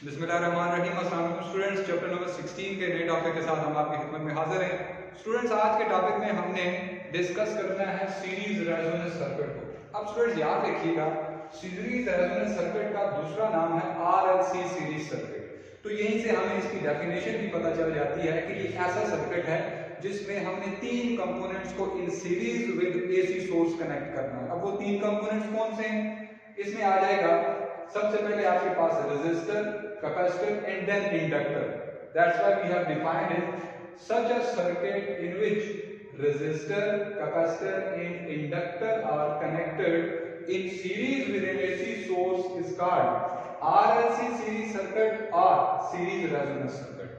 बिस्मिल्लाहिर्रहमानिर्रहीम। अस्सलाम वालेकुम स्टूडेंट्स, चैप्टर नंबर 16 के नए टॉपिक के साथ हम आपकी खिदमत में हाजिर हैं। स्टूडेंट्स, आज के टॉपिक में हमने डिस्कस करना है सीरीज रेजोनेंस सर्किट को। अब स्टूडेंट्स याद रखिएगा, सीरीज रेजोनेंस सर्किट का दूसरा नाम है आरएलसी सीरीज सर्किट। तो यहीं से हमें इसकी डेफिनेशन भी पता चल जाती है कि ये ऐसा सर्किट है जिसमें हमने तीन कंपोनेंट्स को in series with AC source connect करना है। अब वो तीन कंपोनेंट्स कौन से हैं? इसमें आ जाएगा सबसे पहले आपके पास resistor, capacitor and then inductor. That's why we have defined it such a circuit in which resistor, capacitor and inductor are connected in series with an AC source is called RLC series circuit or series resonance circuit.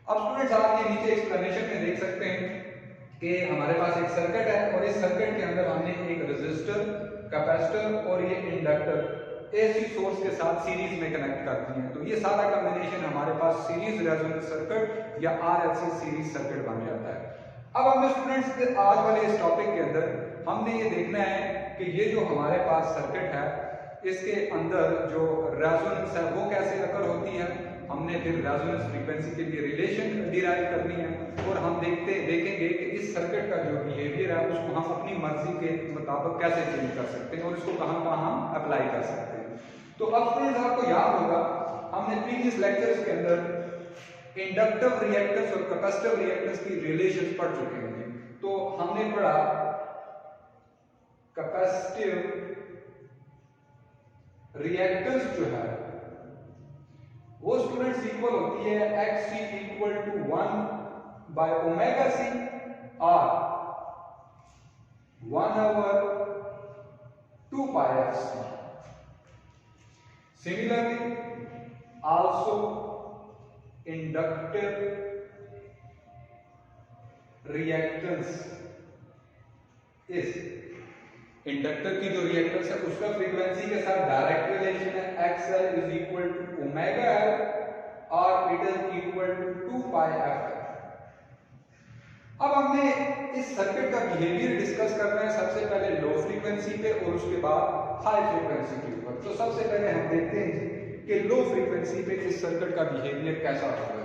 अब students आप ये नीचे explanation में देख सकते हैं कि हमारे पास एक सर्किट है और इस सर्किट के अंदर हमने एक रेजिस्टर, कैपेसिटर और ये इंडक्टर एसी सोर्स के साथ सीरीज में कनेक्ट करती हैं। तो ये सारा कॉम्बिनेशन हमारे पास सीरीज रेजोनेंस सर्किट या आरएलसी सीरीज सर्किट बन जाता है। अब हमने स्टूडेंट्स आज वाले इस टॉपिक के अंदर हमने ये देखना है कि ये जो हमारे पास सर्किट है इसके अंदर जो रेजोनेंस है वो कैसे अकर होती है। हमने फिर रेजोनेंस फ्रीक्वेंसी के लिए रिलेशन डिराइव करनी है और हम देखेंगे कि इस सर्किट का जो बिहेवियर है उसको हम अपनी मर्जी के मुताबिक कैसे चेंज कर सकते हैं और इसको कहां हम अप्लाई कर सकते हैं। तो अब स्टूडेंट्स आपको याद होगा हमने प्रीवियस लेक्चर्स के अंदर इंडक्टिव रिएक्टेंस और कैपेसिटिव रिएक्टेंस की रिलेशंस पढ़ चुके हैं। तो हमने पढ़ा कैपेसिटिव रिएक्टेंस जो है वो स्टूडेंट्स इक्वल होती है XC equal to 1 by omega C और 1/2 pi FC। Similarly, also inductive reactance is inductor की जो रिएक्टेंस है उसका फ्रीक्वेंसी के साथ डायरेक्ट रिलेशन है। XL is equal to omega L और it is equal to 2 pi F। अब हमने इस सर्किट का बिहेवियर डिस्कस करना है सबसे पहले लो फ्रीक्वेंसी पे और उसके बाद हाई फ्रीक्वेंसी के ऊपर। तो सबसे पहले हम देखते हैं कि लो फ्रीक्वेंसी पे इस सर्किट का बिहेवियर कैसा होगा।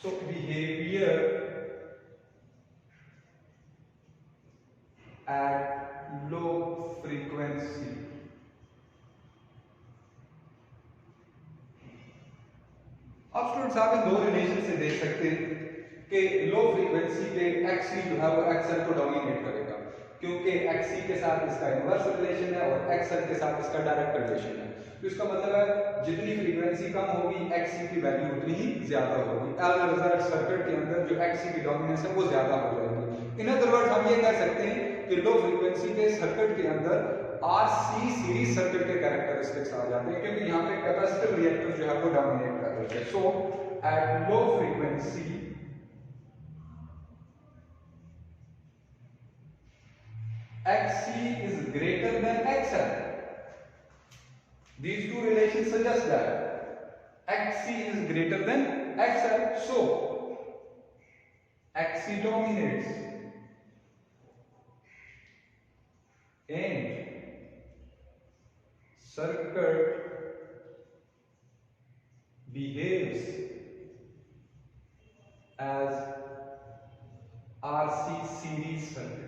So behavior at low frequency अब स्टूडेंट्स आप इन दो रिलेशन से देख सकते हैं कि लो फ्रीक्वेंसी पे XC जो है वो XL को डोमिनेट करेगा क्योंकि XC के साथ इसका इनवर्स रिलेशन है और XL के साथ इसका डायरेक्ट रिलेशन है। तो इसका मतलब है जितनी फ्रीक्वेंसी कम होगी XC की वैल्यू उतनी ही ज्यादा होगी। एज अ रिजल्ट सर्किट के अंदर जो XC की डोमिनेंस है वो ज्यादा हो जाएगी। इन अदर वर्ड्स हम ये कह सकते हैं कि लो फ्रीक्वेंसी पे सर्किट के अंदर RC सीरीज सर्किट के कैरेक्टरिस्टिक्स आ जाते हैं क्योंकि यहाँ पे कैपेसिटिव रिएक्टेंस जो है वो डोमिनेट कर रहे हैं। So at low frequency XC is greater than XL. These two relations suggest that XC is greater than XL. So XC dominates and circuit behaves as RC series circuit.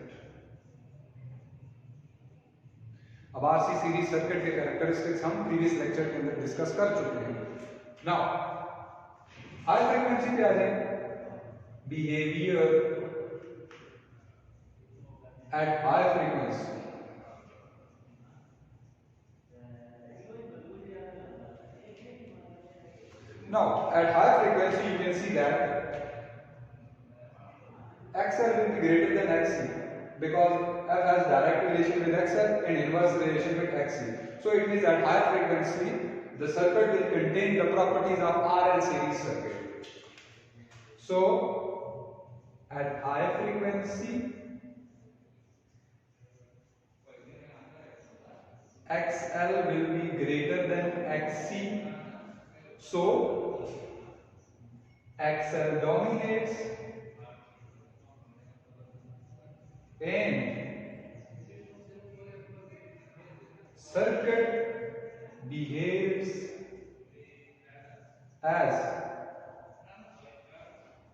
अब RC series circuit के characteristics हम previous lecture के अंदर discuss कर चुके हैं। Now high frequency पे आ जाए। Behaviour at high frequency now at high frequency you can see that XL will be greater than XC because F has direct relation with XL and inverse relation with XC. So it means at higher frequency the circuit will contain the properties of RL series circuit. So at high frequency XL will be greater than XC, so XL dominates and circuit behaves as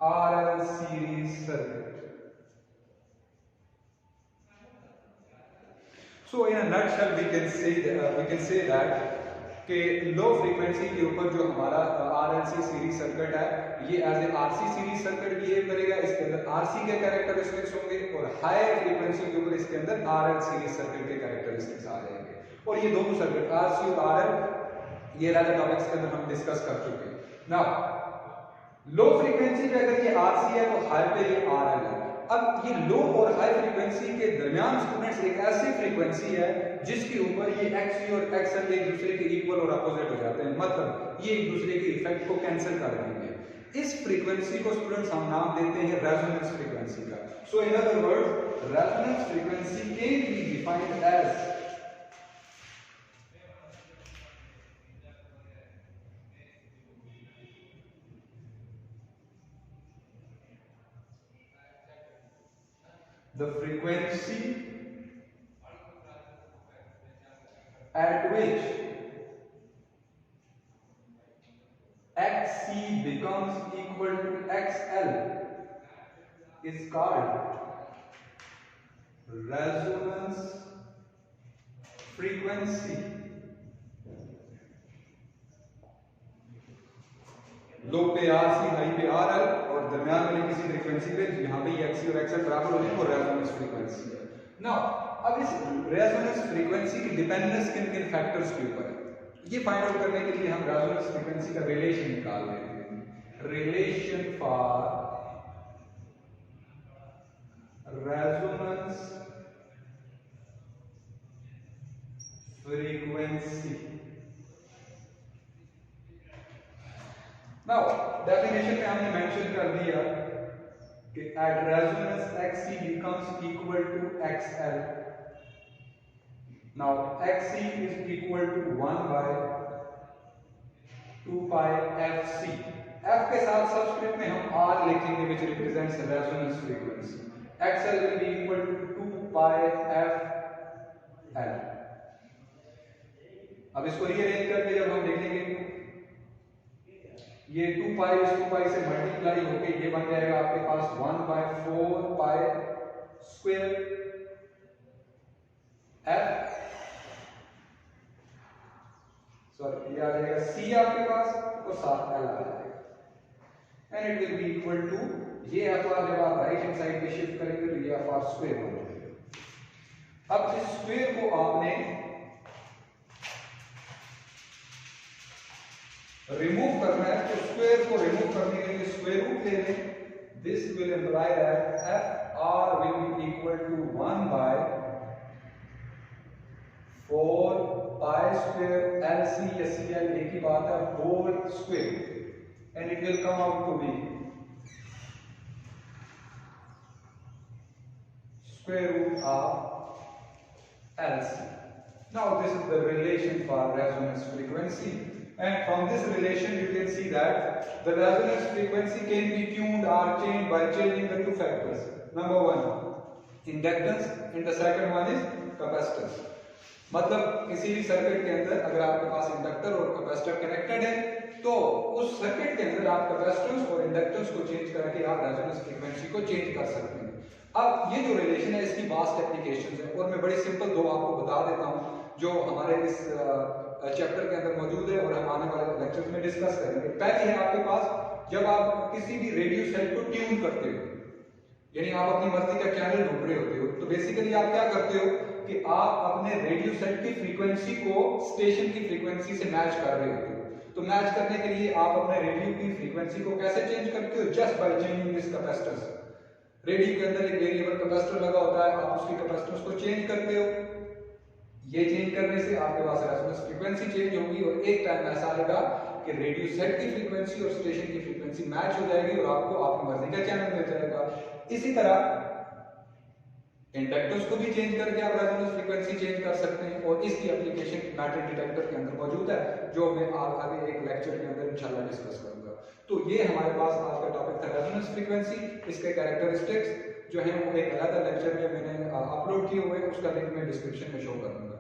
RL series circuit. So in a nutshell we can say that कि low frequency के ऊपर जो हमारा RLC series circuit है ये as a RC series circuit behave करेगा, इसके अंदर RC के कैरेक्टरिस्टिक्स होंगे और हायर फ्रीक्वेंसी के ऊपर इसके अंदर RL सीरीज सर्किट के कैरेक्टरिस्टिक्स आ जाएंगे। और ये दोनों सर्किट RC और RL ये वाले टॉपिक्स के अंदर हम डिस्कस कर चुके हैं। नाउ लो फ्रीक्वेंसी पे अगर ये RC है तो हाई पे ये RL है। अब ये लो और हाई फ्रीक्वेंसी के दरमियान स्टूडेंट्स एक ऐसी फ्रीक्वेंसी है जिसके ऊपर ये XC और XL एक दूसरे के इक्वल और अपोजिट हो जाते हैं, मतलब ये एक दूसरे के इफेक्ट को कैंसिल कर देंगे। इस फ्रीक्वेंसी को स्टूडेंट्स हम नाम देते हैं रेजोनेंस फ्रीक्वेंसी का। So in other words resonance frequency can be defined as the frequency at which XC becomes equal to XL is called resonance frequency. लो पे RC, हाई पे RL और दरमियान वाली किसी फ्रीक्वेंसी पे जहां पे XC और XL बराबर हो जाए वो रेजोनेंस फ्रीक्वेंसी है। नाउ अब इस रेजोनेंस फ्रीक्वेंसी की डिपेंडेंस किन किन फैक्टर्स के ऊपर है ये फाइंड आउट करने के लिए हम रेजोनेंस फ्रीक्वेंसी का रिलेशन निकाल लेते हैं। Relation for resonance frequency. Now definition में हमने मेंशन कर दिया कि at resonance XC becomes equal to XL. Now XC is equal to 1 by 2 pi FC. F के साथ सबस्क्रिप्ट में हम R लिखेंगे which represents resonance frequency. XL will be equal to 2 pi FL. अब इसको रीअरेंज करके जब हम देखेंगे ये 2 पाई इस 2 पाई से मल्टीप्लाई होके ये बन जाएगा आपके पास 1 by 4 pi square f sorry ये आ जाएगा c आपके पास और साथ l आ जाएगा and it will be equal to ये f जब आप राइट हैंड साइड पे शिफ्ट करेंगे तो ये f स्क्वायर हो जाएगा। अब इस स्क्वायर को आपने रिमूव करना है तो स्क्वायर को रिमूव करने के लिए स्क्वायर रूट ले लें। This will imply that FR will be equal to 1 by 4 pi square LC या CL एक ही बात है whole square and it will come out to be square root of LC. Now this is the relation for resonance frequency. And from this relation you can see that the resonance frequency can be tuned or changed by changing the two factors. Number one, inductance and the second one is capacitance. मतलब किसी भी circuit के अंदर अगर आपके पास inductor और capacitor connected है तो उस सर्किट के अंदर आप कैपेसिटेंस और इंडक्टेंस को चेंज करके आप रेजोनेंस फ्रीक्वेंसी को चेंज कर सकते हैं। अब ये जो रिलेशन है इसकी वास्ट एप्लीकेशंस है और मैं बड़ी सिंपल दो आपको बता देता हूँ जो हमारे इस चैप्टर के अंदर मौजूद है और हम आने वाले लेक्चर्स में डिस्कस करेंगे। पहले है आपके पास जब आप किसी भी रेडियो सेट को ट्यून करते हो यानी आप अपनी मर्जी का चैनल ढूंढ रहे होते हो तो बेसिकली आप क्या करते हो कि आप अपने रेडियो सेट की फ्रीक्वेंसी को स्टेशन की फ्रीक्वेंसी से मैच कर रहे होते हो। तो मैच करने के लिए आप अपने रेडियो की फ्रीक्वेंसी को कैसे चेंज करते हो? Just by changing this capacitance. Radio के अंदर एक वेरिएबल कैपेसिटर लगा होता है, आप उसकी कैपेसिटेंस को चेंज करते हो। ये चेंज करने से आपके पास रेजोनेंस फ्रीक्वेंसी चेंज होगी और एक टाइम ऐसा आएगा कि रेडियो सेट की फ्रीक्वेंसी और स्टेशन की फ्रीक्वेंसी मैच हो जाएगी और आपको आपकी मर्जी का चैनल मिल जाएगा। इसी तरह इंडक्टर्स को भी चेंज करके आप रेजोनेंस फ्रीक्वेंसी चेंज कर सकते हैं और इसकी एप्लीकेशन मैटर डिटेक्टर के अंदर मौजूद है, जो मैं आगे एक लेक्चर के अंदर इंशाल्लाह डिस्कस करूंगा। तो ये हमारे पास आज का टॉपिक था रेजोनेंस फ्रीक्वेंसी, इसके कैरेक्टरिस्टिक्स जो है वो एक अलग लेक्चर में मैंने अपलोड किए हुए हैं, उसका लिंक मैं डिस्क्रिप्शन में शो कर दूंगा।